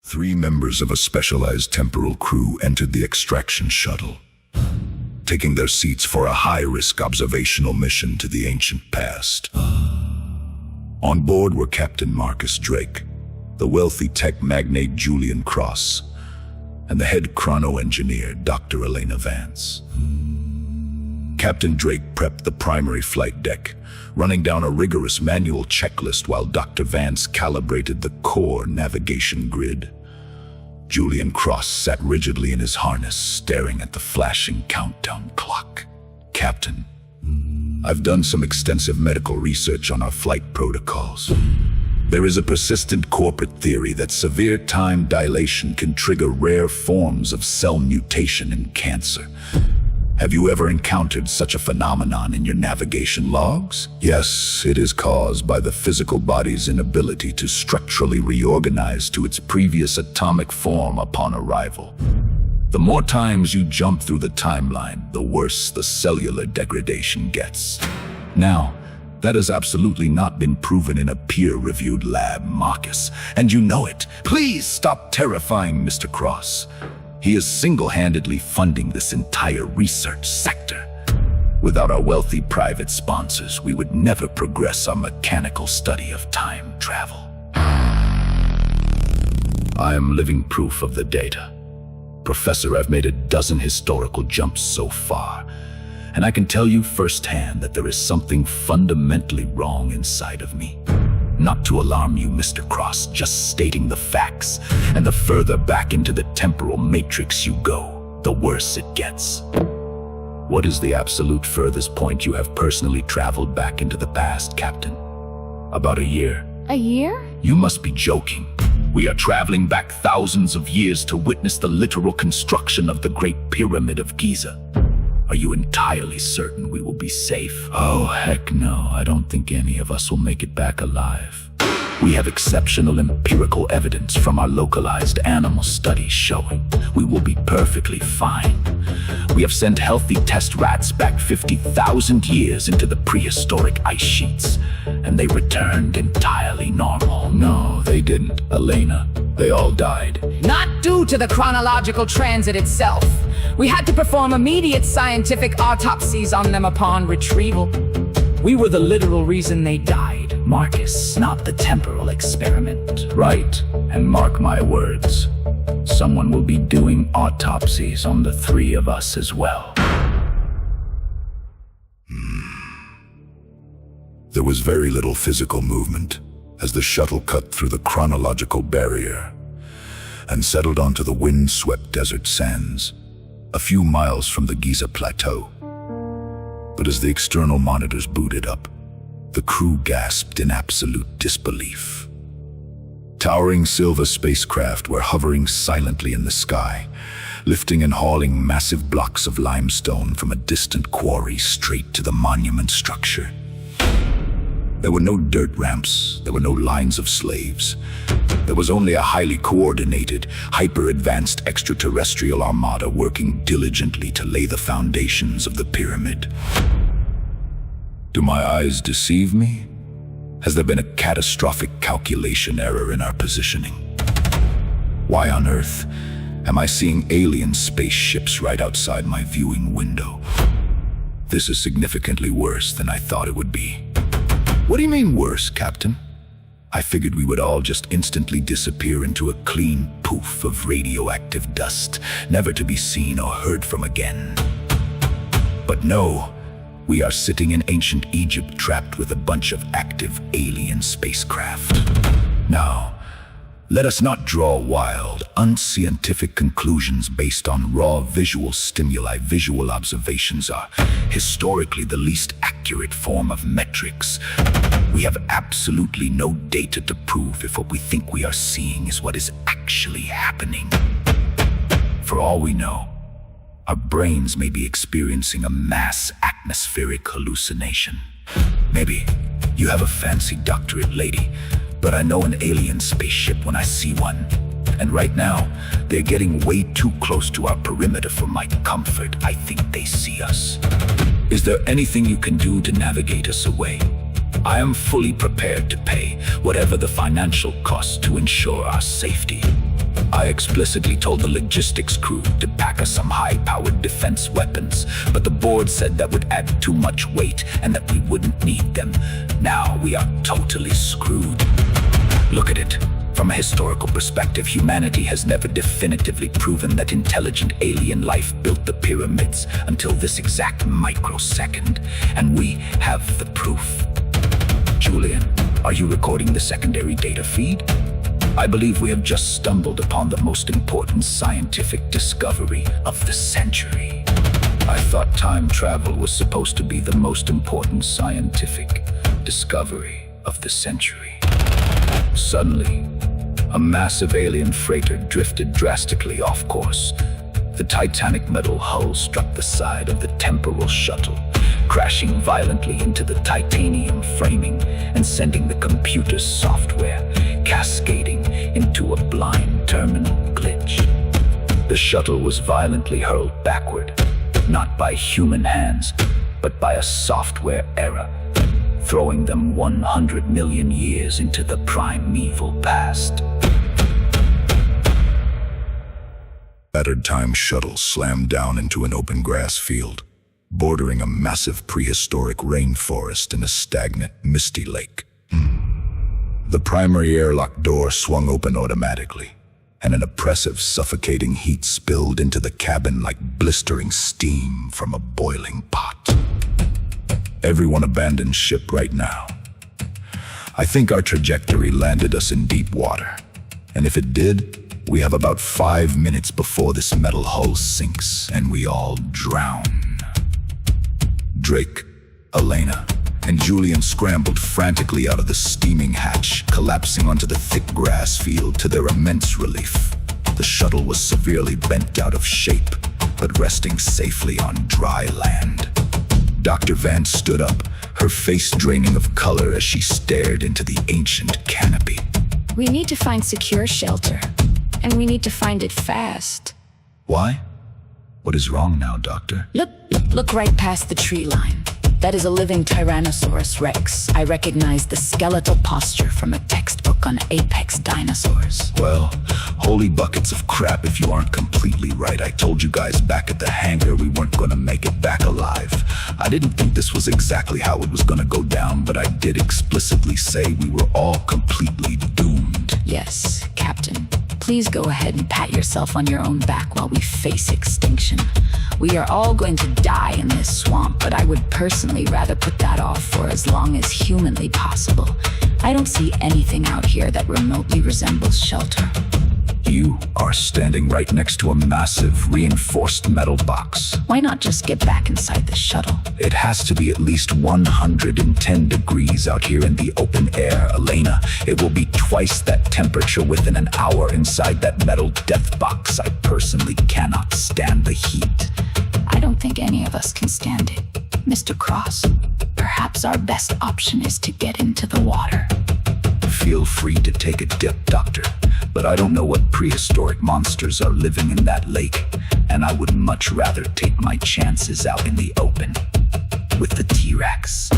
Three members of a specialized temporal crew entered the extraction shuttle, taking their seats for a high-risk observational mission to the ancient past. On board were Captain Marcus Drake, the wealthy tech magnate Julian Cross, and the head chrono engineer, Dr. Elena Vance. Captain Drake prepped the primary flight deck, running down a rigorous manual checklist while Dr. Vance calibrated the core navigation grid. Julian Cross sat rigidly in his harness, staring at the flashing countdown clock. "Captain, I've done some extensive medical research on our flight protocols. There is a persistent corporate theory that severe time dilation can trigger rare forms of cell mutation in cancer. Have you ever encountered such a phenomenon in your navigation logs? Yes, it is caused by the physical body's inability to structurally reorganize to its previous atomic form upon arrival. The more times you jump through the timeline, the worse the cellular degradation gets. Now, that has absolutely not been proven in a peer-reviewed lab, Marcus, and you know it. Please stop terrifying Mr. Cross. He is single-handedly funding this entire research sector. Without our wealthy private sponsors, we would never progress our mechanical study of time travel. I am living proof of the data. Professor, I've made a dozen historical jumps so far, and I can tell you firsthand that there is something fundamentally wrong inside of me. Not to alarm you, Mr. Cross, just stating the facts, and the further back into the temporal matrix you go, the worse it gets. What is the absolute furthest point you have personally traveled back into the past, Captain? About a year. A year? You must be joking. We are traveling back thousands of years to witness the literal construction of the Great Pyramid of Giza. Are you entirely certain we will be safe? Oh, heck no. I don't think any of us will make it back alive. We have exceptional empirical evidence from our localized animal studies showing we will be perfectly fine. We have sent healthy test rats back 50,000 years into the prehistoric ice sheets, and they returned entirely normal. No, they didn't, Elena. They all died. Not due to the chronological transit itself. We had to perform immediate scientific autopsies on them upon retrieval. We were the literal reason they died, Marcus, not the temporal experiment. Right, and mark my words, someone will be doing autopsies on the three of us as well. There was very little physical movement as the shuttle cut through the chronological barrier and settled onto the wind-swept desert sands, a few miles from the Giza plateau. But as the external monitors booted up, the crew gasped in absolute disbelief. Towering silver spacecraft were hovering silently in the sky, lifting and hauling massive blocks of limestone from a distant quarry straight to the monument structure. There were no dirt ramps, there were no lines of slaves. There was only a highly coordinated, hyper-advanced extraterrestrial armada working diligently to lay the foundations of the pyramid. Do my eyes deceive me? Has there been a catastrophic calculation error in our positioning? Why on earth am I seeing alien spaceships right outside my viewing window? This is significantly worse than I thought it would be. What do you mean worse, Captain? I figured we would all just instantly disappear into a clean poof of radioactive dust, never to be seen or heard from again. But no, we are sitting in ancient Egypt trapped with a bunch of active alien spacecraft. Now, let us not draw wild, unscientific conclusions based on raw visual stimuli. Visual observations are historically the least accurate form of metrics. We have absolutely no data to prove if what we think we are seeing is what is actually happening. For all we know, our brains may be experiencing a mass atmospheric hallucination. Maybe you have a fancy doctorate, lady, but I know an alien spaceship when I see one. And right now, they're getting way too close to our perimeter for my comfort. I think they see us. Is there anything you can do to navigate us away? I am fully prepared to pay whatever the financial cost to ensure our safety. I explicitly told the logistics crew to pack us some high-powered defense weapons, but the board said that would add too much weight and that we wouldn't need them. Now we are totally screwed. Look at it. From a historical perspective, humanity has never definitively proven that intelligent alien life built the pyramids until this exact microsecond, and we have the proof. Julian, are you recording the secondary data feed? I believe we have just stumbled upon the most important scientific discovery of the century. I thought time travel was supposed to be the most important scientific discovery of the century. Suddenly, a massive alien freighter drifted drastically off course. The titanic metal hull struck the side of the temporal shuttle, crashing violently into the titanium framing and sending the computer's software cascading into a blind terminal glitch. The shuttle was violently hurled backward, not by human hands, but by a software error, throwing them 100 million years into the primeval past. Battered time shuttle slammed down into an open grass field, bordering a massive prehistoric rainforest and a stagnant, misty lake. The primary airlock door swung open automatically, and an oppressive, suffocating heat spilled into the cabin like blistering steam from a boiling pot. Everyone abandoned ship right now. I think our trajectory landed us in deep water, and if it did, we have about 5 minutes before this metal hull sinks and we all drown. Drake, Elena, and Julian scrambled frantically out of the steaming hatch, collapsing onto the thick grass field to their immense relief. The shuttle was severely bent out of shape, but resting safely on dry land. Dr. Vance stood up, her face draining of color as she stared into the ancient canopy. We need to find secure shelter, and we need to find it fast. Why? What is wrong now, Doctor? Look right past the tree line. That is a living Tyrannosaurus Rex. I recognize the skeletal posture from a textbook on apex dinosaurs. Well, holy buckets of crap if you aren't completely right. I told you guys back at the hangar we weren't gonna make it back alive. I didn't think this was exactly how it was gonna go down, but I did explicitly say we were all completely doomed. Yes, Captain. Please go ahead and pat yourself on your own back while we face extinction. We are all going to die in this swamp, but I would personally rather put that off for as long as humanly possible. I don't see anything out here that remotely resembles shelter. You are standing right next to a massive, reinforced metal box. Why not just get back inside the shuttle? It has to be at least 110 degrees out here in the open air, Elena. It will be twice that temperature within an hour inside that metal death box. I personally cannot stand the heat. I don't think any of us can stand it. Mr. Cross, perhaps our best option is to get into the water. Feel free to take a dip, Doctor, but I don't know what prehistoric monsters are living in that lake, and I would much rather take my chances out in the open with the T-Rex.